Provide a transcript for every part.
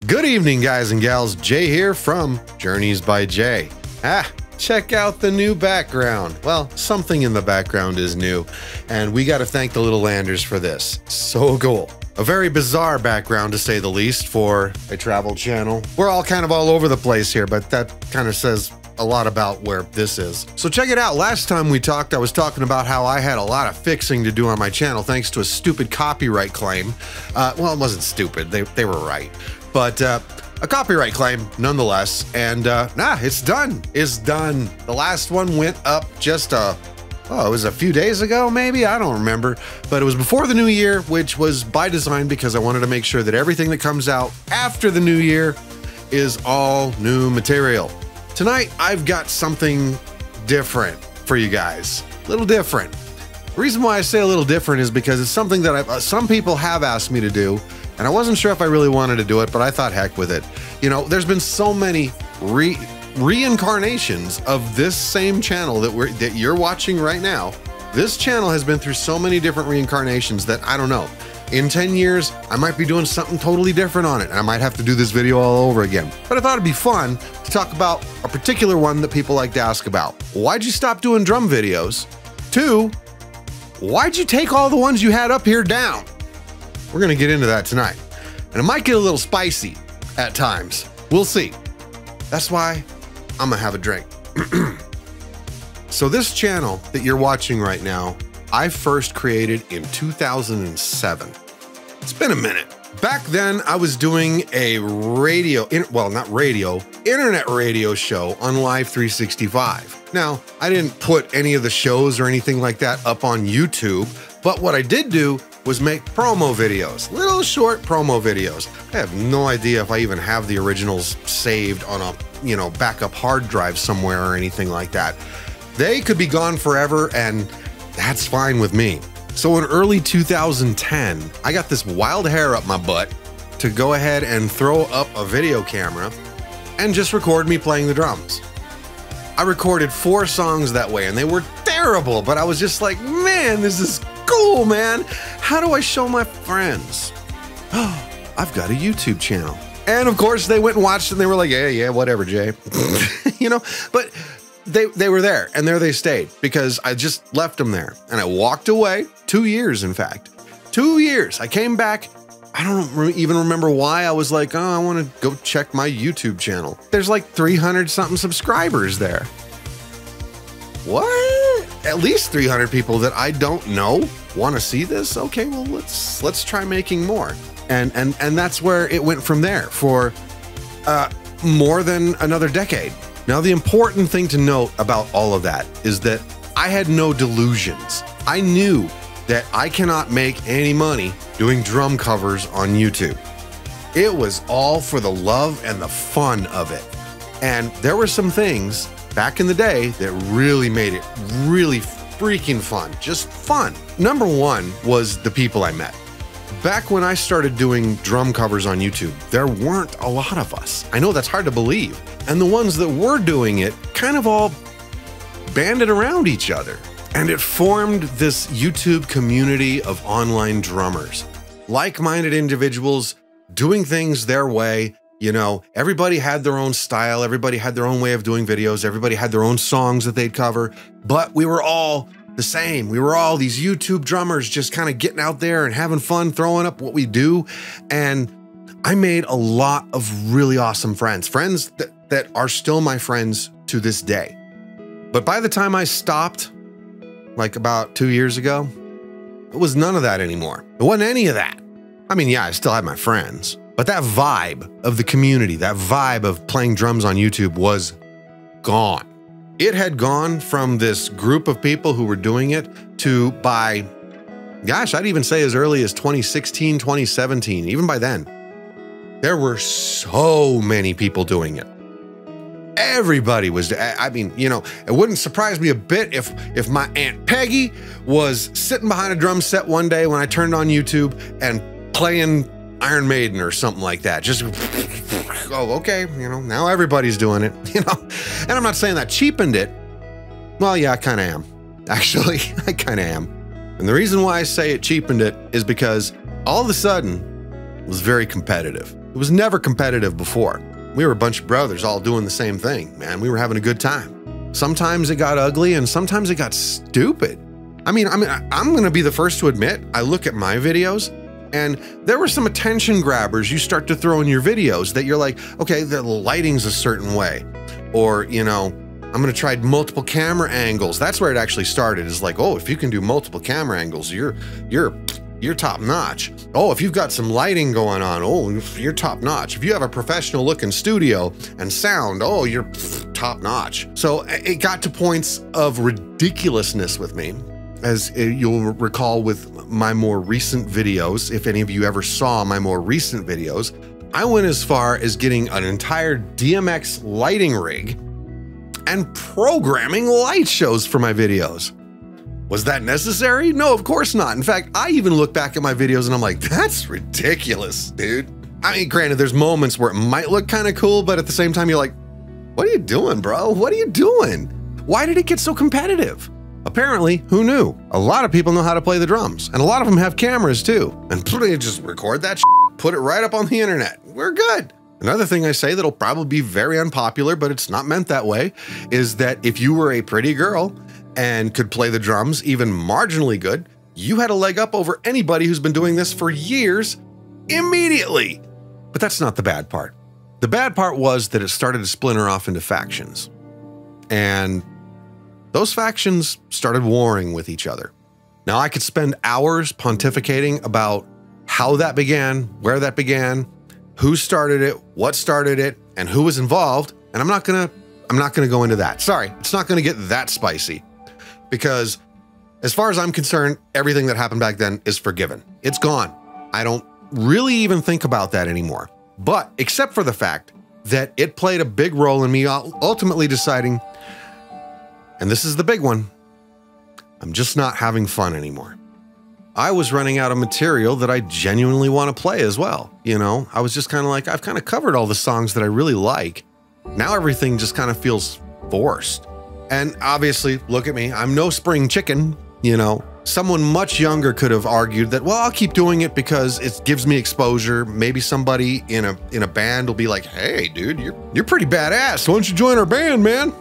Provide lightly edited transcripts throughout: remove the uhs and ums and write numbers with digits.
Good evening, guys and gals. Jay here from Journeys by Jay. Check out the new background. Well, something in the background is new, and we got to thank the Little Landers for this. So cool. A very bizarre background, to say the least, for a travel channel. We're all kind of all over the place here, but that kind of says a lot about where this is. So check it out. Last time we talked, I was talking about how I had a lot of fixing to do on my channel thanks to a stupid copyright claim. Well, it wasn't stupid. They were right. But a copyright claim nonetheless. And it's done. It's done. The last one went up just it was a few days ago, maybe? I don't remember. But it was before the new year, which was by design because I wanted to make sure that everything that comes out after the new year is all new material. Tonight, I've got something different for you guys. A little different. The reason why I say a little different is because it's something that some people have asked me to do, and I wasn't sure if I really wanted to do it, but I thought heck with it. You know, there's been so many reincarnations of this same channel that you're watching right now. This channel has been through so many different reincarnations that I don't know. In 10 years, I might be doing something totally different on it, and I might have to do this video all over again. But I thought it'd be fun to talk about a particular one that people like to ask about. Why'd you stop doing drum videos? 2, why'd you take all the ones you had up here down? We're gonna get into that tonight. And it might get a little spicy at times. We'll see. That's why I'm gonna have a drink. So this channel that you're watching right now, I first created in 2007. It's been a minute. Back then, I was doing a internet radio show on Live 365. Now, I didn't put any of the shows or anything like that up on YouTube, but what I did do was make promo videos, little short promo videos. I have no idea if I even have the originals saved on a, backup hard drive somewhere or anything like that. They could be gone forever, and that's fine with me. So in early 2010, I got this wild hair up my butt to go ahead and throw up a video camera and just record me playing the drums. I recorded 4 songs that way, and they were terrible, but I was just like, man, this is cool, man. How do I show my friends? Oh, I've got a YouTube channel. And of course, they went and watched it, and they were like, yeah, whatever, Jay. But they were there, and there they stayed because I just left them there. And I walked away, 2 years, in fact. 2 years. I came back. I don't even remember why. I was like, I want to go check my YouTube channel. There's like 300 something subscribers there. What? At least 300 people that I don't know want to see this? Okay, well, let's try making more. And that's where it went from there for more than another decade. Now, the important thing to note about all of that is that I had no delusions. I knew that I cannot make any money doing drum covers on YouTube. It was all for the love and the fun of it. And there were some things back in the day that really made it really freaking fun, just fun. Number one was the people I met. Back when I started doing drum covers on YouTube, there weren't a lot of us. I know that's hard to believe. And the ones that were doing it kind of all banded around each other. And it formed this YouTube community of online drummers, like-minded individuals doing things their way. Everybody had their own style. Everybody had their own way of doing videos. Everybody had their own songs that they'd cover, but we were all the same. We were all these YouTube drummers just kind of getting out there and having fun, throwing up what we do. And I made a lot of really awesome friends that are still my friends to this day. But by the time I stopped, like about 2 years ago, it was none of that anymore. It wasn't any of that. I mean, yeah, I still had my friends, but that vibe of the community, that vibe of playing drums on YouTube was gone. It had gone from this group of people who were doing it to by, gosh, I'd even say as early as 2016, 2017, even by then, there were so many people doing it. Everybody was, it wouldn't surprise me a bit if my Aunt Peggy was sitting behind a drum set one day when I turned on YouTube and playing Iron Maiden or something like that. Just, oh, okay, now everybody's doing it, And I'm not saying that cheapened it. Well, yeah, I kind of am. Actually, I kind of am. And the reason why I say it cheapened it is because all of a sudden it was very competitive. It was never competitive before. We were a bunch of brothers all doing the same thing, man. We were having a good time. Sometimes it got ugly and sometimes it got stupid. I'm going to be the first to admit, I look at my videos and there were some attention grabbers you start to throw in your videos that you're like, okay, the lighting's a certain way. Or, you know, I'm going to try multiple camera angles. That's where it actually started, is like, oh, if you can do multiple camera angles, you're top notch. Oh, if you've got some lighting going on, oh, you're top notch. If you have a professional looking studio and sound, oh, you're top notch. So it got to points of ridiculousness with me. As you'll recall with my more recent videos, if any of you ever saw my more recent videos, I went as far as getting an entire DMX lighting rig and programming light shows for my videos. Was that necessary? No, of course not. In fact, I even look back at my videos and I'm like, that's ridiculous, dude. I mean, granted, there's moments where it might look kind of cool, but at the same time, you're like, what are you doing, bro? What are you doing? Why did it get so competitive? Apparently, who knew? A lot of people know how to play the drums, and a lot of them have cameras too. And they just record that shit, put it right up on the internet. We're good. Another thing I say that'll probably be very unpopular, but it's not meant that way, is that if you were a pretty girl and could play the drums even marginally good, you had a leg up over anybody who's been doing this for years immediately. But that's not the bad part. The bad part was that it started to splinter off into factions. And those factions started warring with each other. Now, I could spend hours pontificating about how that began, where that began, who started it, what started it, and who was involved, and I'm not gonna go into that. Sorry, it's not gonna get that spicy, because as far as I'm concerned, everything that happened back then is forgiven. It's gone. I don't really even think about that anymore. But except for the fact that it played a big role in me ultimately deciding, and this is the big one, I'm just not having fun anymore. I was running out of material that I genuinely want to play as well. You know, I was just kind of like, I've kind of covered all the songs that I really like. Now everything just kind of feels forced. And obviously, look at me, I'm no spring chicken, you know. Someone much younger could have argued that, well, I'll keep doing it because it gives me exposure. Maybe somebody in a band will be like, hey, dude, you're pretty badass. Why don't you join our band, man?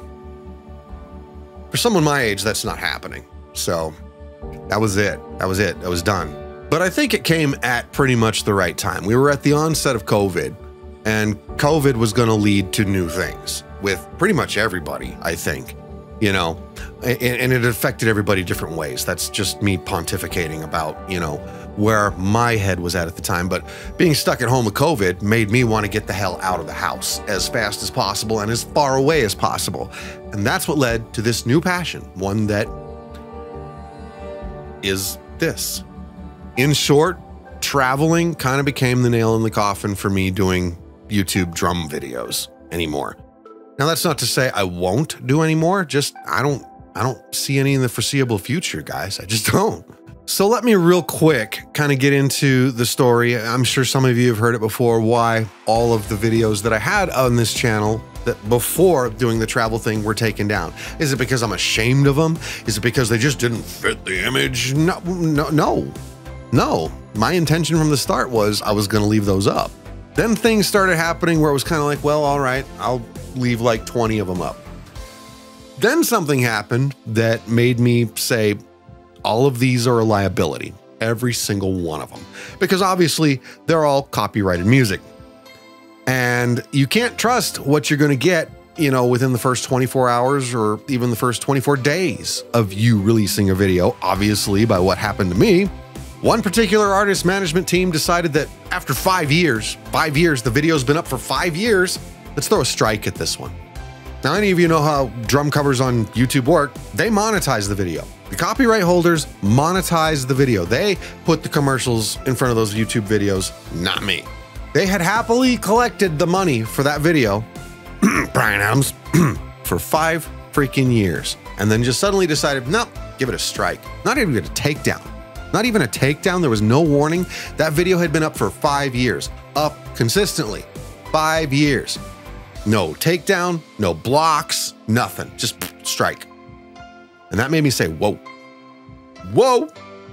For someone my age, that's not happening. So that was it. That was it. That was done. But I think it came at pretty much the right time. We were at the onset of COVID, and COVID was going to lead to new things with pretty much everybody, I think, you know, and it affected everybody different ways. That's just me pontificating about, you know, where my head was at the time. But being stuck at home with COVID made me want to get the hell out of the house as fast as possible and as far away as possible. And that's what led to this new passion, one that is this. In short, traveling kind of became the nail in the coffin for me doing YouTube drum videos anymore. Now, that's not to say I won't do any more, just I don't see any in the foreseeable future, guys. I just don't. So let me real quick kind of get into the story. I'm sure some of you have heard it before, why all of the videos that I had on this channel that before doing the travel thing were taken down. Is it because I'm ashamed of them? Is it because they just didn't fit the image? No. My intention from the start was I was going to leave those up. Then things started happening where it was kind of like, well, all right, I'll leave like 20 of them up. Then something happened that made me say, all of these are a liability, every single one of them, because obviously they're all copyrighted music. And you can't trust what you're going to get, you know, within the first 24 hours or even the first 24 days of you releasing a video. Obviously, by what happened to me, one particular artist management team decided that after 5 years, the video's been up for 5 years, let's throw a strike at this one. Now, any of you know how drum covers on YouTube work. They monetize the video. The copyright holders monetize the video. They put the commercials in front of those YouTube videos, not me. They had happily collected the money for that video, Bryan Adams, for 5 freaking years, and then just suddenly decided, nope, give it a strike. Not even a takedown. Not even a takedown. There was no warning. That video had been up for 5 years, up consistently, 5 years. No takedown, no blocks, nothing, just strike. And that made me say, whoa,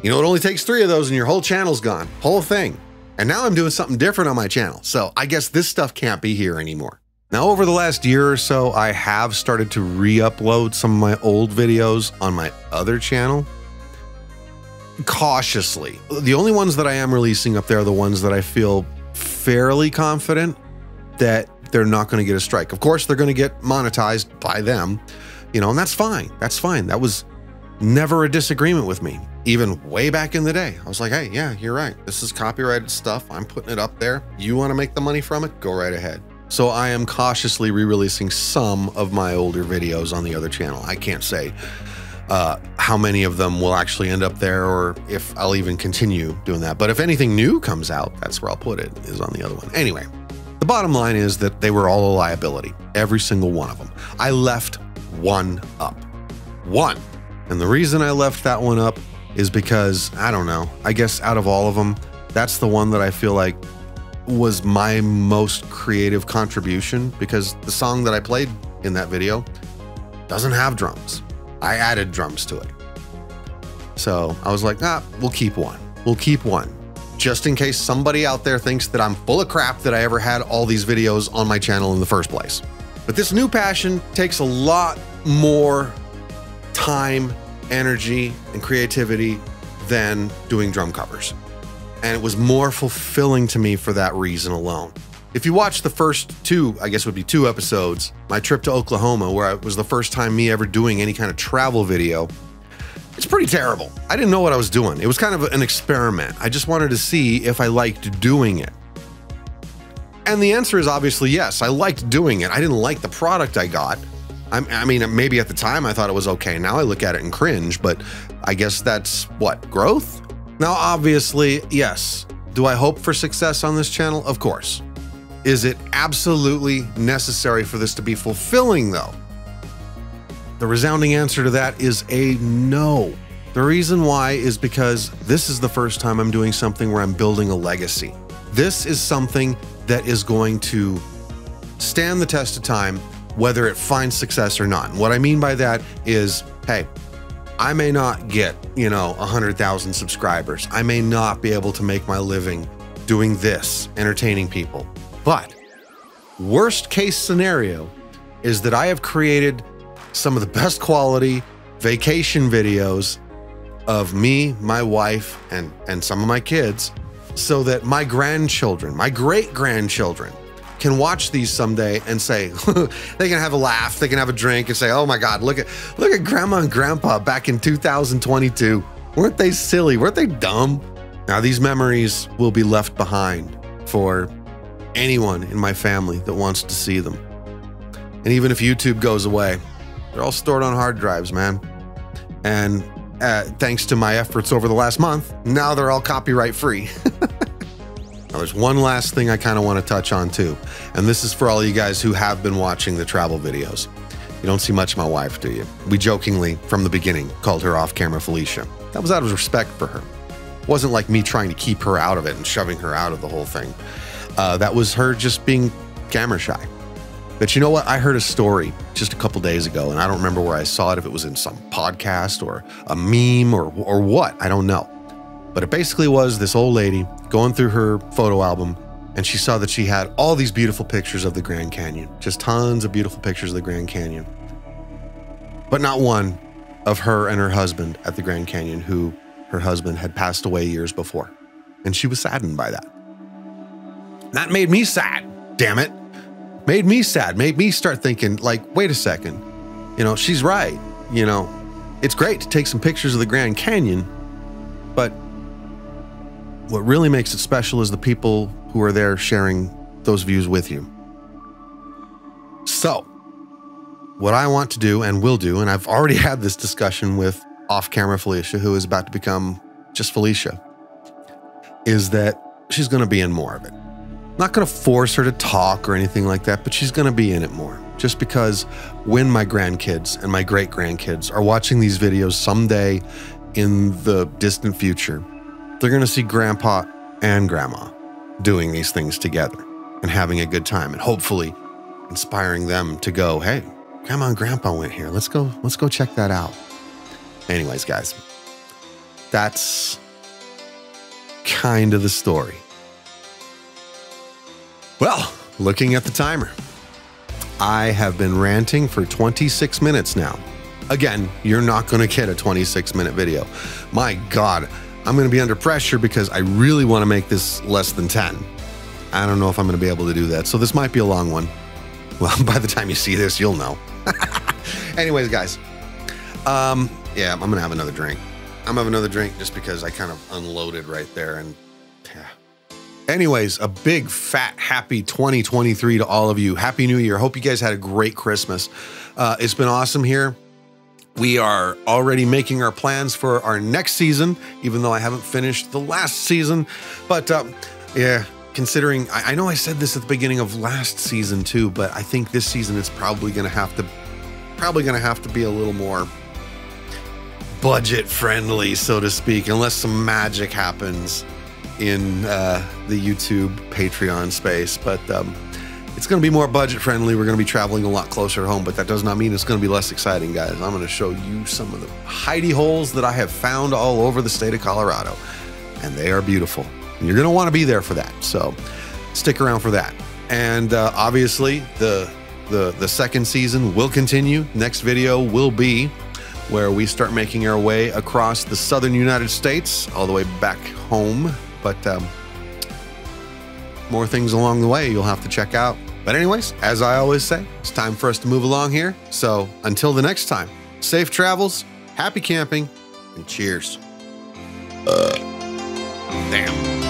you know, it only takes 3 of those and your whole channel's gone, whole thing. And now I'm doing something different on my channel. So I guess this stuff can't be here anymore. Now, over the last year or so, I have started to re-upload some of my old videos on my other channel. Cautiously. The only ones that I am releasing up there are the ones that I feel fairly confident that they're not going to get a strike. Of course, they're going to get monetized by them, you know, and that's fine. That's fine. That was never a disagreement with me. Even way back in the day, I was like, hey, yeah, you're right. This is copyrighted stuff. I'm putting it up there. You want to make the money from it? Go right ahead. So I am cautiously re-releasing some of my older videos on the other channel. I can't say how many of them will actually end up there or if I'll even continue doing that. But if anything new comes out, that's where I'll put it, is on the other one. Anyway, the bottom line is that they were all a liability, every single one of them. I left one up. One. And the reason I left that one up is because, I don't know, I guess out of all of them, that's the one that I feel like was my most creative contribution, because the song that I played in that video doesn't have drums. I added drums to it. So I was like, we'll keep one. We'll keep one. Just in case somebody out there thinks that I'm full of crap that I ever had all these videos on my channel in the first place. But this new passion takes a lot more time, energy, and creativity than doing drum covers. And it was more fulfilling to me for that reason alone. If you watch the first two, I guess it would be 2 episodes, my trip to Oklahoma, where it was the first time me ever doing any kind of travel video, it's pretty terrible. I didn't know what I was doing. It was kind of an experiment. I just wanted to see if I liked doing it. And the answer is obviously yes, I liked doing it. I didn't like the product I got. I mean, maybe at the time I thought it was okay. Now I look at it and cringe, but I guess that's what, growth? Now, obviously, yes. Do I hope for success on this channel? Of course. Is it absolutely necessary for this to be fulfilling, though? The resounding answer to that is a no. The reason why is because this is the first time I'm doing something where I'm building a legacy. This is something that is going to stand the test of time, whether it finds success or not. And what I mean by that is, hey, I may not get, 100,000 subscribers. I may not be able to make my living doing this, entertaining people. But worst case scenario is that I have created some of the best quality vacation videos of me, my wife, and some of my kids, so that my grandchildren, my great-grandchildren, can watch these someday and say, they can have a laugh, they can have a drink and say, oh my God, look at grandma and grandpa back in 2022. Weren't they silly? Weren't they dumb? Now these memories will be left behind for anyone in my family that wants to see them. And even if YouTube goes away, they're all stored on hard drives, man. And thanks to my efforts over the last month, now they're all copyright free. Now, there's one last thing I kind of want to touch on too, and this is for all you guys who have been watching the travel videos. You don't see much of my wife, do you? We jokingly, from the beginning, called her off-camera Felicia. That was out of respect for her. It wasn't like me trying to keep her out of it and shoving her out of the whole thing. That was her just being camera shy. But you know what? I heard a story just a couple days ago, and I don't remember where I saw it, if it was in some podcast or a meme or what, I don't know. But it basically was this old lady going through her photo album, and she saw that she had all these beautiful pictures of the Grand Canyon, just tons of beautiful pictures of the Grand Canyon, but not one of her and her husband at the Grand Canyon, who her husband had passed away years before. And she was saddened by that. That made me sad, damn it. Made me sad, made me start thinking, like, wait a second, she's right. It's great to take some pictures of the Grand Canyon, but what really makes it special is the people who are there sharing those views with you. So, what I want to do and will do, and I've already had this discussion with off-camera Felicia, who is about to become just Felicia, is that she's going to be in more of it. Not going to force her to talk or anything like that, but she's going to be in it more. Just because when my grandkids and my great-grandkids are watching these videos someday in the distant future, they're going to see grandpa and grandma doing these things together and having a good time, and hopefully inspiring them to go, hey, grandma and grandpa went here. Let's go check that out. Anyways, guys, that's kind of the story. Well, looking at the timer, I have been ranting for 26 minutes now. Again, you're not going to get a 26-minute video. My God, I'm going to be under pressure because I really want to make this less than 10. I don't know if I'm going to be able to do that, so this might be a long one. Well, by the time you see this, you'll know. Anyways, guys, yeah, I'm going to have another drink. I'm having another drink just because I kind of unloaded right there. And yeah. Anyways, a big, fat, happy 2023 to all of you. Happy New Year. Hope you guys had a great Christmas. It's been awesome here. We are already making our plans for our next season, even though I haven't finished the last season. But yeah, considering, I know I said this at the beginning of last season too, but I think this season it's probably going to have to be a little more budget friendly, so to speak, unless some magic happens in the YouTube Patreon space. But it's going to be more budget friendly. We're going to be traveling a lot closer to home, but that does not mean it's going to be less exciting, guys. I'm going to show you some of the hidey holes that I have found all over the state of Colorado, and they are beautiful. And you're going to want to be there for that, so stick around for that. And obviously, the second season will continue. Next video will be where we start making our way across the southern United States, all the way back home. But more things along the way you'll have to check out. But anyways, as I always say, it's time for us to move along here. So until the next time, safe travels, happy camping, and cheers. Damn.